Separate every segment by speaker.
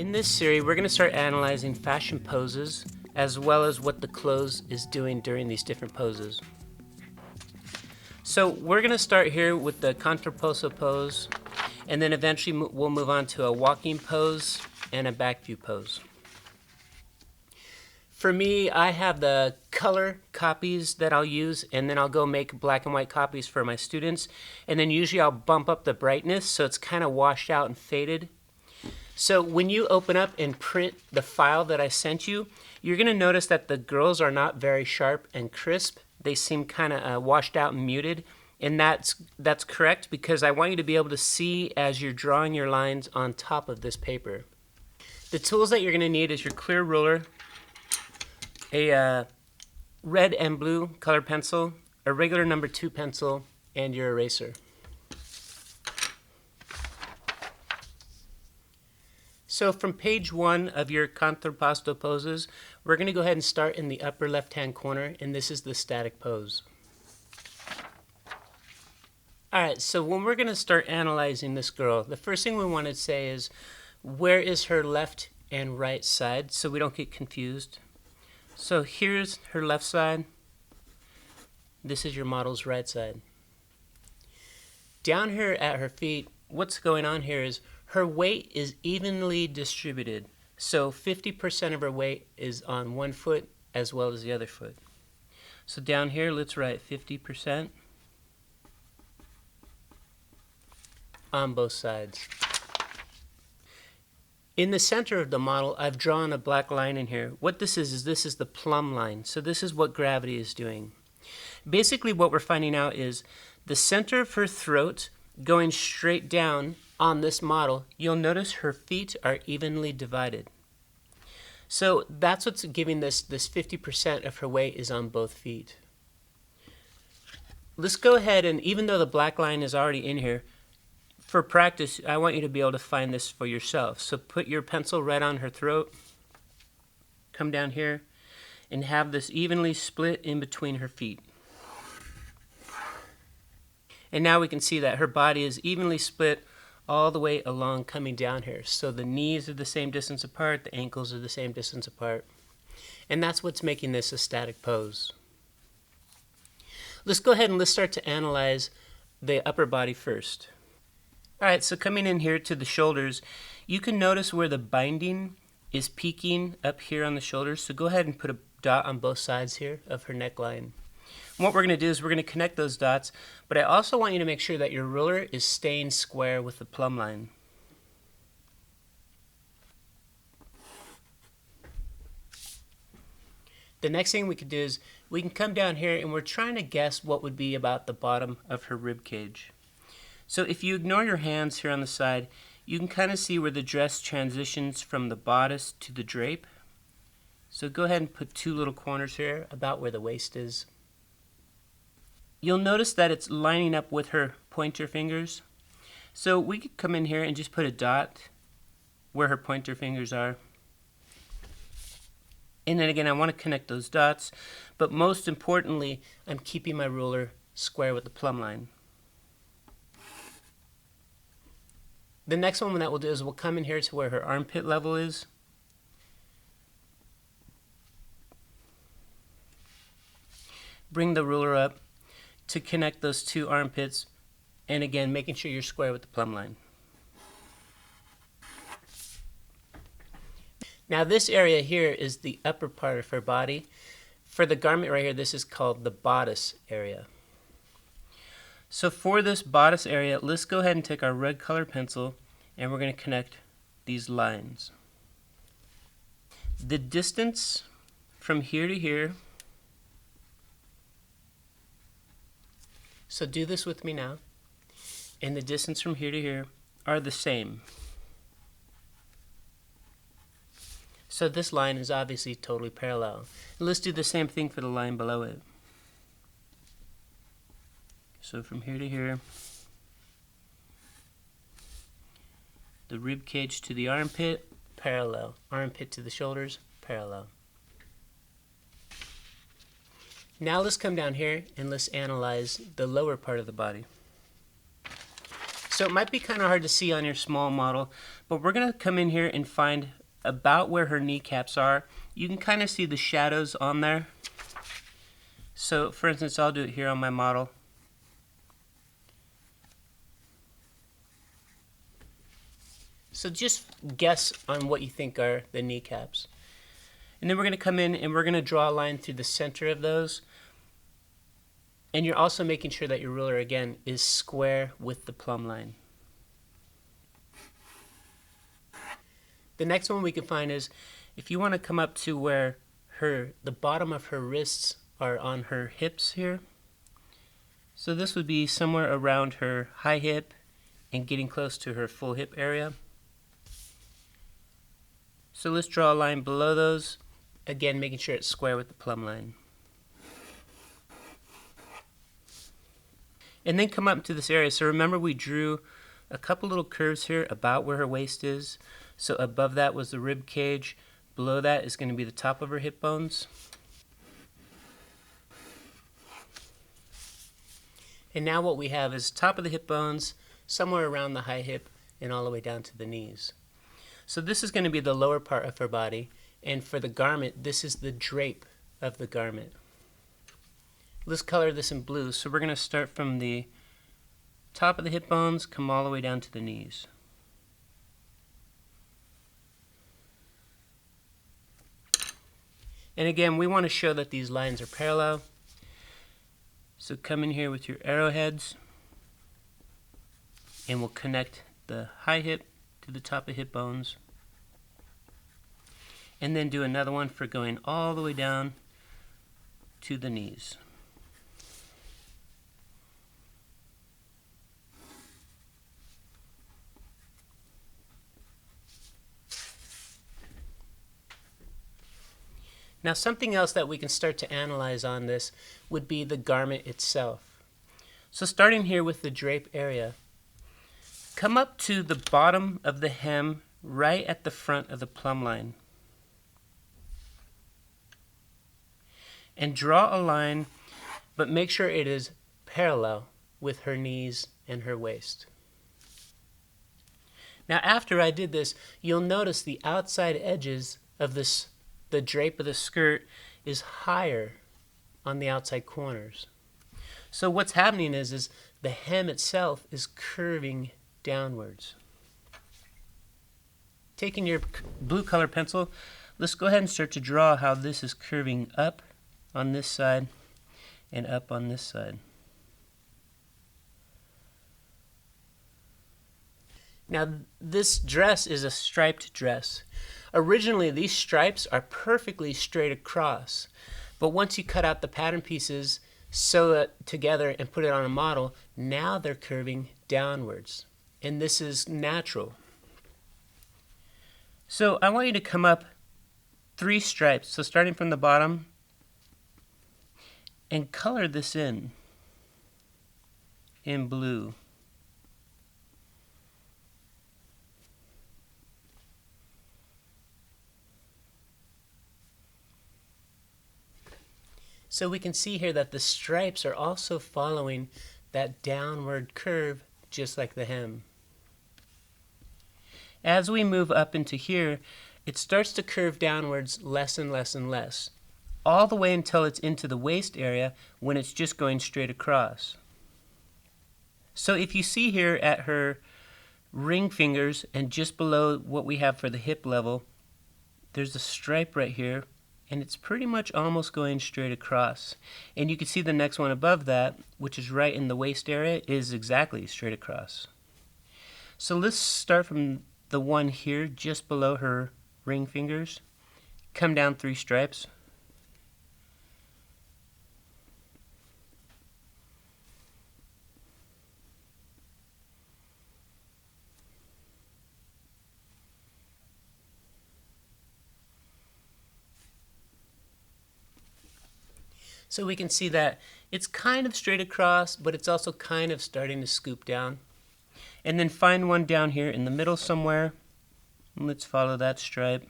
Speaker 1: In this series, we're going to start analyzing fashion poses as well as what the clothes is doing during these different poses. So we're going to start here with the Contrapposto pose, and then eventually we'll move on to a walking pose and a back view pose. For me, I have the color copies that I'll use, and then I'll go make black and white copies for my students, and then usually I'll bump up the brightness so it's kind of washed out and faded. So when you open up and print the file that I sent you, you're going to notice that the girls are not very sharp and crisp. They seem kind of washed out and muted, and that's correct because I want you to be able to see as you're drawing your lines on top of this paper. The tools that you're going to need is your clear ruler, a red and blue color pencil, a regular number 2 pencil, and your eraser. So from page 1 of your Contrapposto poses, we're going to go ahead and start in the upper left-hand corner, and this is the static pose. Alright, so when we're going to start analyzing this girl, the first thing we want to say is, where is her left and right side, so we don't get confused. So here's her left side, this is your model's right side. Down here at her feet, what's going on here is her weight is evenly distributed. So 50% of her weight is on one foot as well as the other foot. So down here, let's write 50% on both sides. In the center of the model, I've drawn a black line in here. What this is this is the plumb line. So this is what gravity is doing. Basically what we're finding out is the center of her throat going straight down on this model, you'll notice her feet are evenly divided. So that's what's giving this 50% of her weight is on both feet. Let's go ahead and, even though the black line is already in here, for practice, I want you to be able to find this for yourself. So put your pencil right on her throat, come down here, and have this evenly split in between her feet. And now we can see that her body is evenly split all the way along coming down here. So the knees are the same distance apart, the ankles are the same distance apart. And that's what's making this a static pose. Let's go ahead and let's start to analyze the upper body first. Alright, so coming in here to the shoulders, you can notice where the binding is peaking up here on the shoulders. So go ahead and put a dot on both sides here of her neckline. What we're going to do is we're going to connect those dots, but I also want you to make sure that your ruler is staying square with the plumb line. The next thing we could do is we can come down here and we're trying to guess what would be about the bottom of her rib cage. So if you ignore your hands here on the side, you can kind of see where the dress transitions from the bodice to the drape. So go ahead and put 2 little corners here about where the waist is. You'll notice that it's lining up with her pointer fingers. So we could come in here and just put a dot where her pointer fingers are. And then again, I want to connect those dots, but most importantly, I'm keeping my ruler square with the plumb line. The next one that we'll do is we'll come in here to where her armpit level is. Bring the ruler up to connect those 2 armpits, and again making sure you're square with the plumb line. Now this area here is the upper part of her body. For the garment right here, this is called the bodice area. So for this bodice area, let's go ahead and take our red color pencil and we're going to connect these lines. The distance from here to here, so do this with me now, and the distance from here to here are the same. So this line is obviously totally parallel. And let's do the same thing for the line below it. So from here to here, the rib cage to the armpit, parallel. Armpit to the shoulders, parallel. Now let's come down here and let's analyze the lower part of the body. So it might be kind of hard to see on your small model, but we're going to come in here and find about where her kneecaps are. You can kind of see the shadows on there. So for instance, I'll do it here on my model. So just guess on what you think are the kneecaps. And then we're going to come in and we're going to draw a line through the center of those. And you're also making sure that your ruler, again, is square with the plumb line. The next one we can find is if you want to come up to where the bottom of her wrists are on her hips here. So this would be somewhere around her high hip and getting close to her full hip area. So let's draw a line below those, again making sure it's square with the plumb line. And then come up to this area. So remember we drew a couple little curves here about where her waist is. So above that was the rib cage, below that is going to be the top of her hip bones. And now what we have is top of the hip bones, somewhere around the high hip, and all the way down to the knees. So this is going to be the lower part of her body, and for the garment, this is the drape of the garment. Let's color this in blue. So we're going to start from the top of the hip bones, come all the way down to the knees. And again, we want to show that these lines are parallel. So come in here with your arrowheads, and we'll connect the high hip to the top of hip bones. And then do another one for going all the way down to the knees. Now something else that we can start to analyze on this would be the garment itself. So starting here with the drape area, come up to the bottom of the hem right at the front of the plumb line. And draw a line, but make sure it is parallel with her knees and her waist. Now after I did this, you'll notice the outside edges of the drape of the skirt is higher on the outside corners. So what's happening is the hem itself is curving downwards. Taking your blue color pencil, let's go ahead and start to draw how this is curving up on this side and up on this side. Now this dress is a striped dress. Originally these stripes are perfectly straight across, but once you cut out the pattern pieces, sew it together and put it on a model, now they're curving downwards, and this is natural. So I want you to come up 3 stripes, so starting from the bottom, and color this in blue. So we can see here that the stripes are also following that downward curve just like the hem. As we move up into here, it starts to curve downwards less and less and less, all the way until it's into the waist area when it's just going straight across. So if you see here at her ring fingers and just below what we have for the hip level, there's a stripe right here, and it's pretty much almost going straight across. And you can see the next one above that, which is right in the waist area, is exactly straight across. So let's start from the one here just below her ring fingers, come down 3 stripes. So we can see that it's kind of straight across, but it's also kind of starting to scoop down. And then find one down here in the middle somewhere. And let's follow that stripe.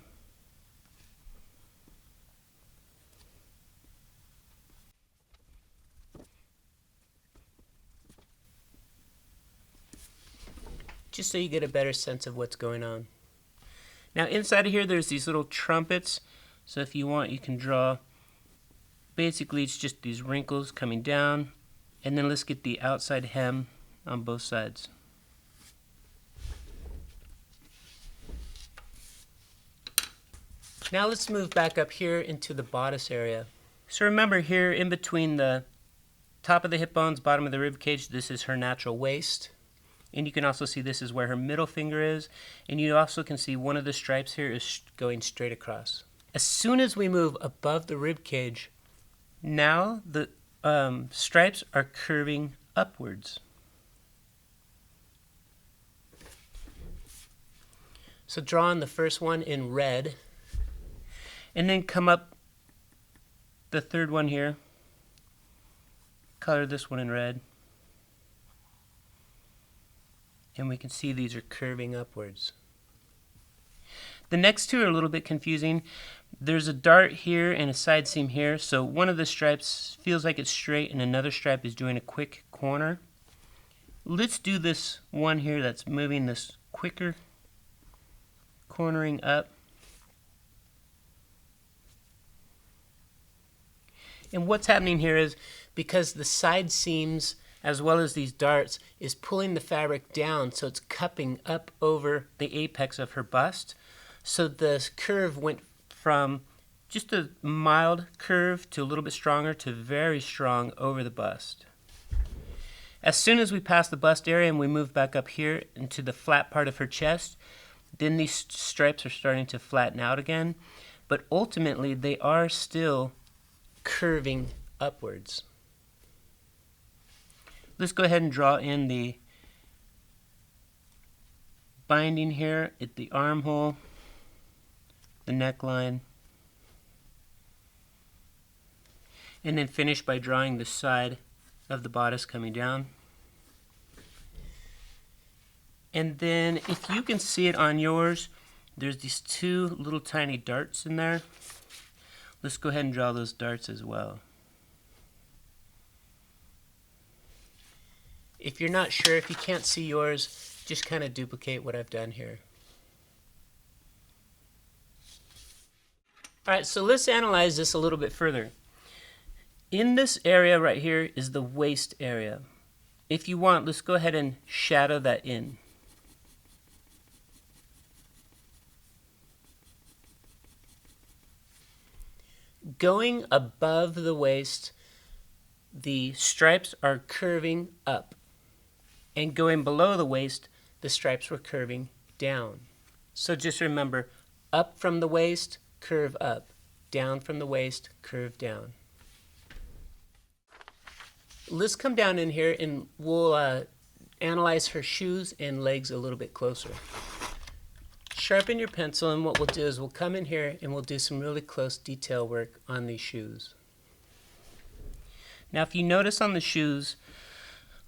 Speaker 1: just so you get a better sense of what's going on. Now inside of here there's these little trumpets, so if you want you can draw, basically it's just these wrinkles coming down, and then let's get the outside hem on both sides. Now let's move back up here into the bodice area. So remember here in between the top of the hip bones, bottom of the rib cage, this is her natural waist. And you can also see this is where her middle finger is. And you also can see one of the stripes here is going straight across. As soon as we move above the rib cage, now the stripes are curving upwards. So draw on the first one in red. And then come up the third one here. Color this one in red. And we can see these are curving upwards. The next two are a little bit confusing. There's a dart here and a side seam here, so one of the stripes feels like it's straight and another stripe is doing a quick corner. Let's do this one here that's moving this quicker, cornering up. And what's happening here is because the side seams as well as these darts is pulling the fabric down, so it's cupping up over the apex of her bust. So the curve went from just a mild curve to a little bit stronger to very strong over the bust. As soon as we pass the bust area and we move back up here into the flat part of her chest, then these stripes are starting to flatten out again, but ultimately they are still curving upwards. Let's go ahead and draw in the binding here at the armhole, the neckline, and then finish by drawing the side of the bodice coming down. And then if you can see it on yours, there's these two little tiny darts in there. Let's go ahead and draw those darts as well. If you're not sure, if you can't see yours, just kind of duplicate what I've done here. Alright, so let's analyze this a little bit further. In this area right here is the waist area. If you want, let's go ahead and shadow that in. Going above the waist, the stripes are curving up. And going below the waist, the stripes were curving down. So just remember, up from the waist, curve up. Down from the waist, curve down. Let's come down in here and we'll analyze her shoes and legs a little bit closer. Sharpen your pencil, and what we'll do is we'll come in here and we'll do some really close detail work on these shoes. Now if you notice on the shoes,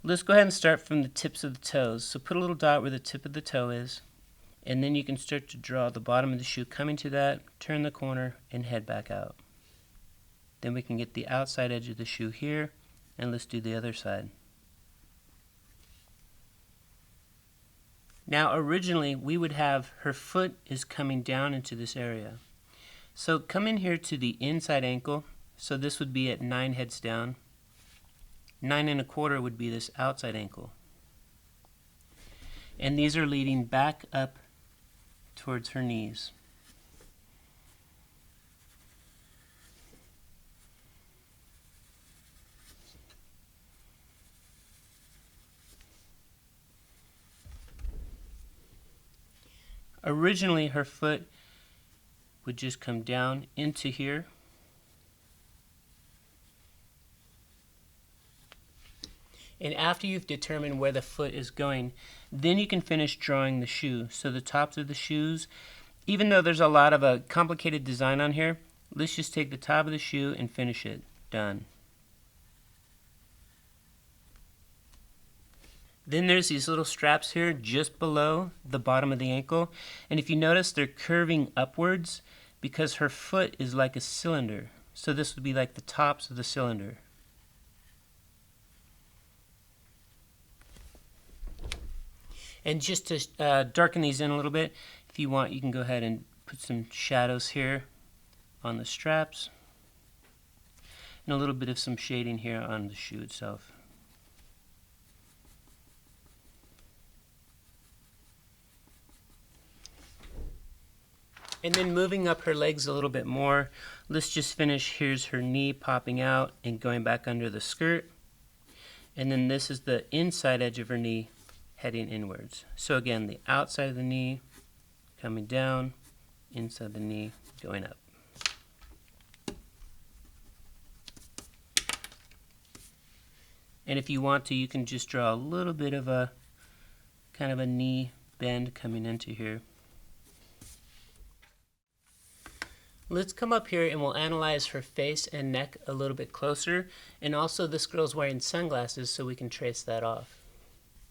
Speaker 1: let's go ahead and start from the tips of the toes. So put a little dot where the tip of the toe is, and then you can start to draw the bottom of the shoe coming to that, turn the corner, and head back out. Then we can get the outside edge of the shoe here, and let's do the other side. Now originally we would have her foot is coming down into this area. So come in here to the inside ankle, so this would be at 9 heads down. 9 1/4 would be this outside ankle. And these are leading back up towards her knees. Originally her foot would just come down into here. And after you've determined where the foot is going, then you can finish drawing the shoe. So the tops of the shoes, even though there's a lot of a complicated design on here, let's just take the top of the shoe and finish it. Done. Then there's these little straps here just below the bottom of the ankle. And if you notice, they're curving upwards because her foot is like a cylinder. So this would be like the tops of the cylinder. And just to darken these in a little bit, if you want, you can go ahead and put some shadows here on the straps and a little bit of some shading here on the shoe itself. And then moving up her legs a little bit more, let's just finish. Here's her knee popping out and going back under the skirt. And then this is the inside edge of her knee heading inwards. So again, the outside of the knee coming down, inside the knee going up. And if you want to, you can just draw a little bit of a kind of a knee bend coming into here. Let's come up here and we'll analyze her face and neck a little bit closer. And also this girl's wearing sunglasses, so we can trace that off.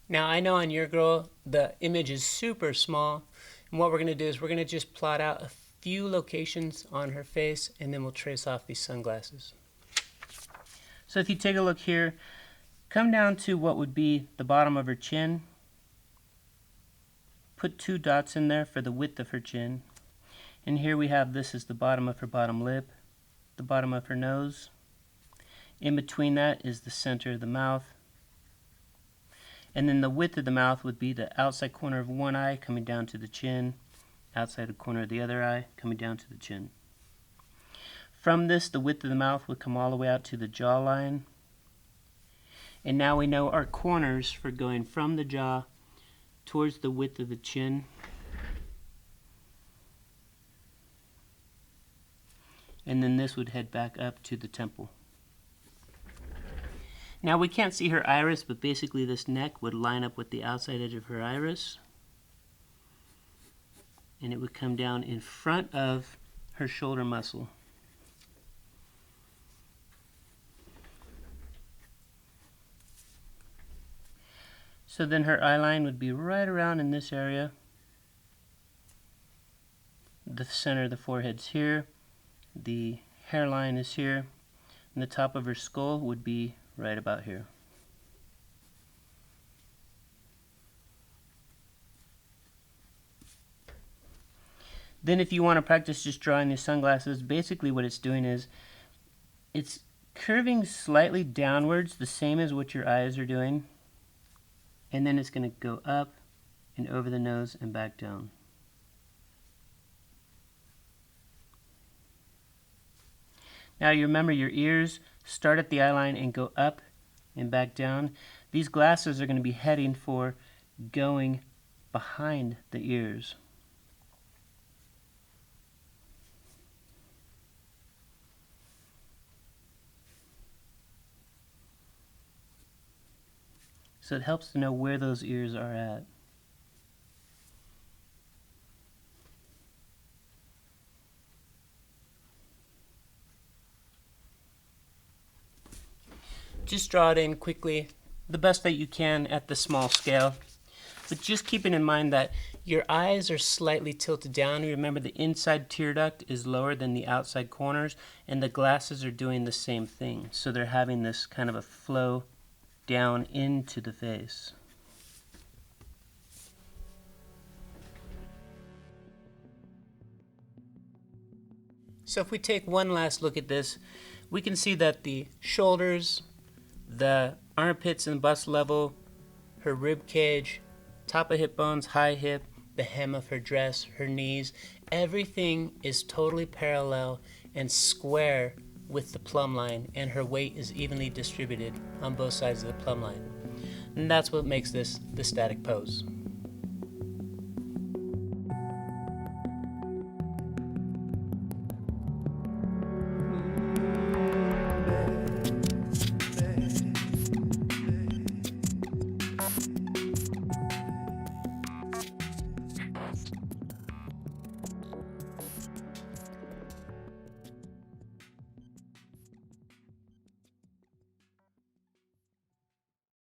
Speaker 1: Now I know on your girl the image is super small, and what we're going to do is we're going to just plot out a few locations on her face and then we'll trace off these sunglasses. So if you take a look here, come down to what would be the bottom of her chin. Put 2 dots in there for the width of her chin. And here we have, this is the bottom of her bottom lip, the bottom of her nose. In between that is the center of the mouth. And then the width of the mouth would be the outside corner of one eye coming down to the chin, outside the corner of the other eye coming down to the chin. From this, the width of the mouth would come all the way out to the jawline. And now we know our corners for going from the jaw towards the width of the chin. And then this would head back up to the temple. Now we can't see her iris, but basically this neck would line up with the outside edge of her iris. And it would come down in front of her shoulder muscle. So then her eye line would be right around in this area. The center of the forehead's here. The hairline is here, and the top of her skull would be right about here. Then if you want to practice just drawing these sunglasses, basically what it's doing is it's curving slightly downwards, the same as what your eyes are doing, and then it's going to go up and over the nose and back down. Now you remember your ears start at the eye line and go up and back down. These glasses are going to be heading for going behind the ears. So it helps to know where those ears are at. Just draw it in quickly, the best that you can at the small scale. But just keeping in mind that your eyes are slightly tilted down. Remember, the inside tear duct is lower than the outside corners, and the glasses are doing the same thing. So they're having this kind of a flow down into the face. So if we take one last look at this, we can see that the shoulders, the armpits and bust level, her rib cage, top of hip bones, high hip, the hem of her dress, her knees, everything is totally parallel and square with the plumb line, and her weight is evenly distributed on both sides of the plumb line. And that's what makes this the static pose.